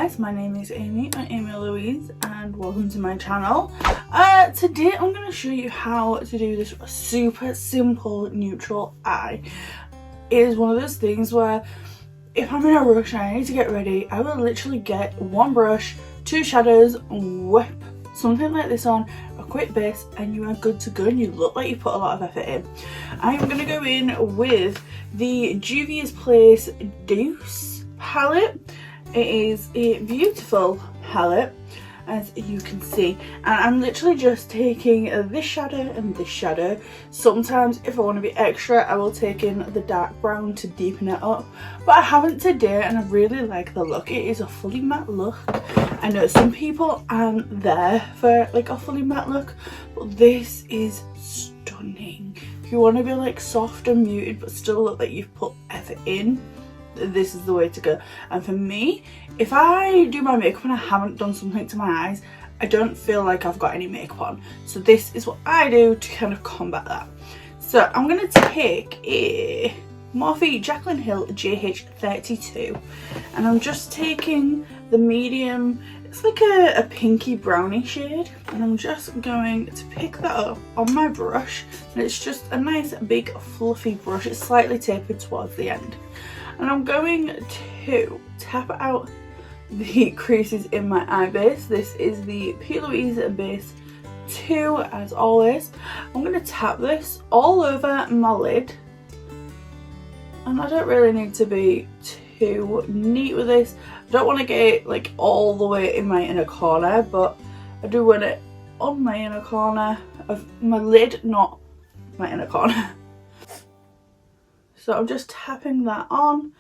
guys, my name is Amy, I'm Louise, and welcome to my channel. Today I'm going to show you how to do this super simple neutral eye. It is one of those things where if I'm in a rush and I need to get ready, I will literally get one brush, two shadows, whip something like this on, a quick base, and you are good to go and you look like you put a lot of effort in. I'm going to go in with the JUVIA'S Douce palette. It is a beautiful palette, as you can see, and I'm literally just taking this shadow and this shadow. Sometimes if I want to be extra, I will take in the dark brown to deepen it up, but I haven't today and I really like the look. It is a fully matte look. I know some people aren't there for like a fully matte look, but this is stunning. If you want to be like soft and muted but still look like you've put effort in, this is the way to go. And for me, if I do my makeup and I haven't done something to my eyes, I don't feel like I've got any makeup on. So this is what I do to kind of combat that. So I'm going to take a Morphe Jaclyn Hill JH32 and I'm just taking the medium, it's like a pinky browny shade, and I'm just going to pick that up on my brush, and it's just a nice big fluffy brush. It's slightly tapered towards the end. And I'm going to tap out the creases in my eye base. This is the PicsArt base 2 as always. I'm going to tap this all over my lid. And I don't really need to be too neat with this. I don't want to get it like all the way in my inner corner, but I do want it on my inner corner of my lid, not my inner corner. So I'm just tapping that on,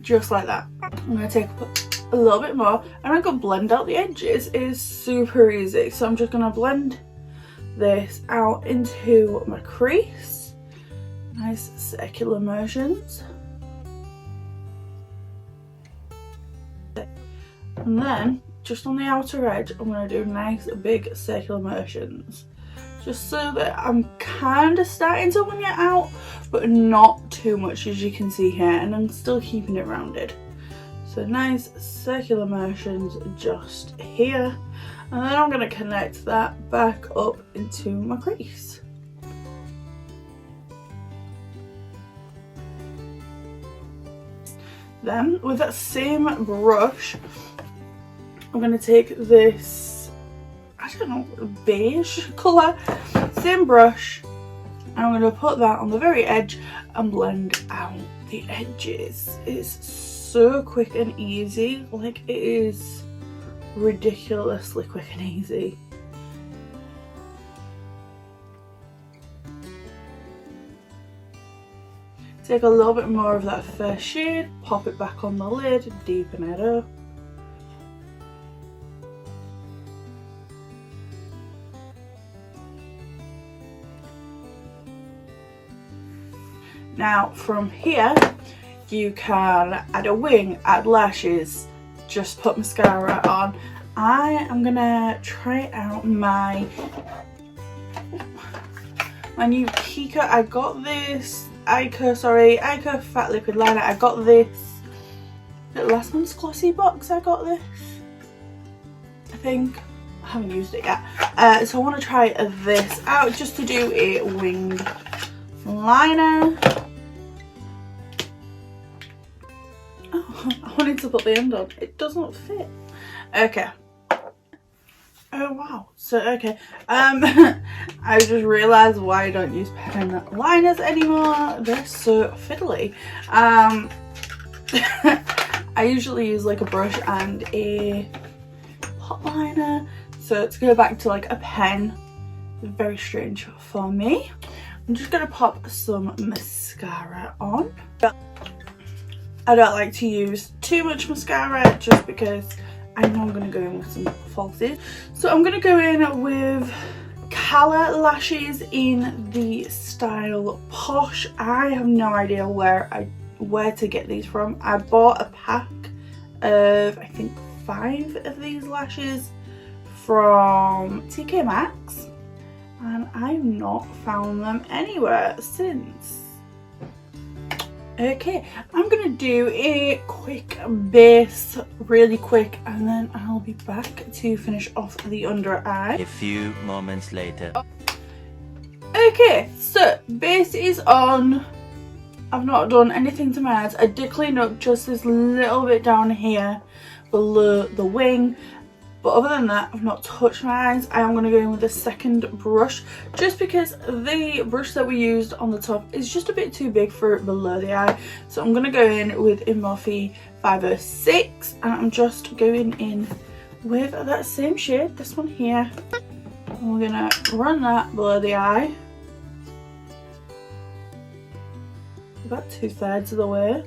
just like that. I'm going to take a little bit more, and I can blend out the edges. It is super easy. So I'm just going to blend this out into my crease. Nice circular motions. And then, just on the outer edge, I'm going to do nice big circular motions. Just so that I'm kind of starting to wing it out, but not too much, as you can see here, and I'm still keeping it rounded. So nice circular motions just here, and then I'm going to connect that back up into my crease. Then with that same brush, I'm going to take this, I don't know, beige colour, same brush, and I'm going to put that on the very edge and blend out the edges. It's so quick and easy, like it is ridiculously quick and easy. Take a little bit more of that first shade, pop it back on the lid, deepen it up. Now from here, you can add a wing, add lashes, just put mascara on. I am gonna try out my new Kika. I got this Ico Fat Liquid Liner. I got this at last month's glossy box. I got this, I think. I haven't used it yet. So I want to try this out just to do a winged liner. I wanted to put the end on. It doesn't fit. Okay. Oh wow. So okay. I just realised why I don't use pen liners anymore. They're so fiddly. I usually use like a brush and a pot liner. So to go back to like a pen is very strange for me. I'm just gonna pop some mascara on. I don't like to use too much mascara just because I know I'm going to go in with some falsies. So I'm going to go in with Colour Lashes in the style Posh. I have no idea where to get these from. I bought a pack of I think 5 of these lashes from TK Maxx, and I've not found them anywhere since. Okay, I'm gonna do a quick base really quick, and then I'll be back to finish off the under eye. A few moments later. Okay, so base is on. I've not done anything to my eyes. I did clean up just this little bit down here below the wing, but other than that I've not touched my eyes. I am going to go in with a second brush just because the brush that we used on the top is just a bit too big for below the eye. So I'm going to go in with iMovie 506 and I'm just going in with that same shade, this one here. And we're going to run that below the eye. About 2/3 of the way.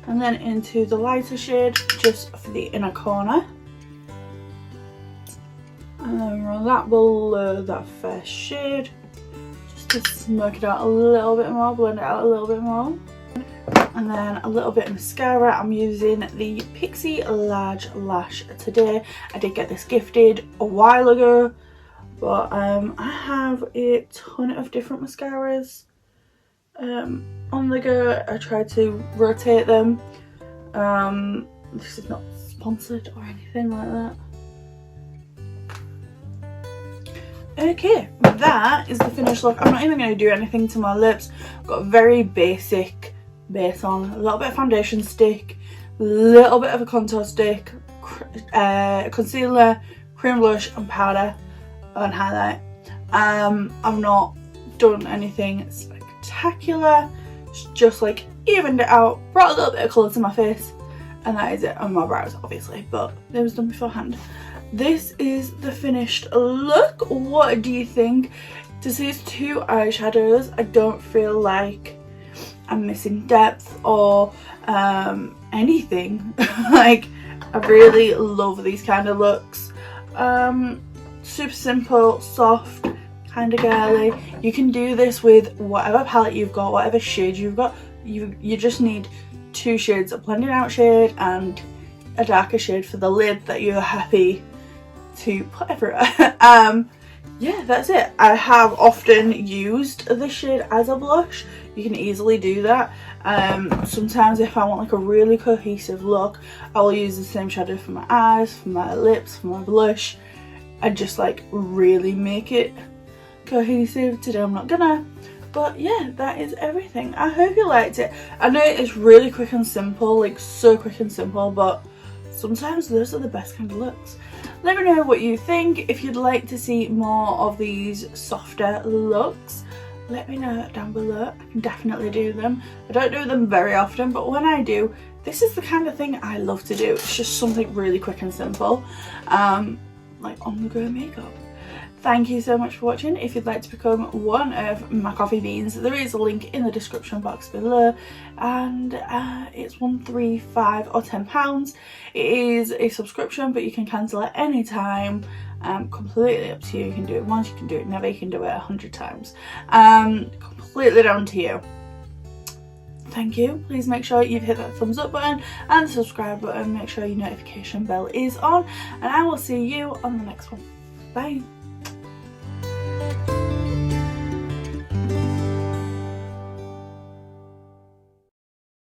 And then into the lighter shade just for the inner corner. And then run that below that first shade just to smoke it out a little bit more, blend it out a little bit more. And then a little bit of mascara. I'm using the Pixie Large Lash today. I did get this gifted a while ago, but I have a ton of different mascaras on the go. I try to rotate them. This is not sponsored or anything like that. Okay, that is the finished look. I'm not even going to do anything to my lips. I've got a very basic base on, a little bit of foundation stick, a little bit of a contour stick, concealer, cream blush and powder and highlight. I've not done anything spectacular, just like evened it out, brought a little bit of colour to my face, and that is it. On my brows obviously, but it was done beforehand. This is the finished look. What do you think? To these two eyeshadows, I don't feel like I'm missing depth or anything. Like, I really love these kind of looks. Super simple, soft, kind of girly. You can do this with whatever palette you've got, whatever shade you've got. You just need two shades, a blended out shade and a darker shade for the lid that you're happy to put everywhere. Yeah, that's it. I have often used this shade as a blush. You can easily do that. Sometimes if I want like a really cohesive look, I will use the same shadow for my eyes, for my lips, for my blush, and just like really make it cohesive. Today I'm not gonna, but yeah, that is everything. I hope you liked it. I know it's really quick and simple, like so quick and simple, but sometimes those are the best kind of looks. Let me know what you think. If you'd like to see more of these softer looks, let me know down below. I can definitely do them. I don't do them very often, but when I do, this is the kind of thing I love to do. It's just something really quick and simple, like on the go makeup. Thank you so much for watching. If you'd like to become one of my coffee beans, there is a link in the description box below, and it's £1, £3, £5 or £10. It is a subscription, but you can cancel at any time. Completely up to you. You can do it once, you can do it never, you can do it 100 times. Completely down to you. Thank you. Please make sure you've hit that thumbs up button and the subscribe button. Make sure your notification bell is on, and I will see you on the next one. Bye.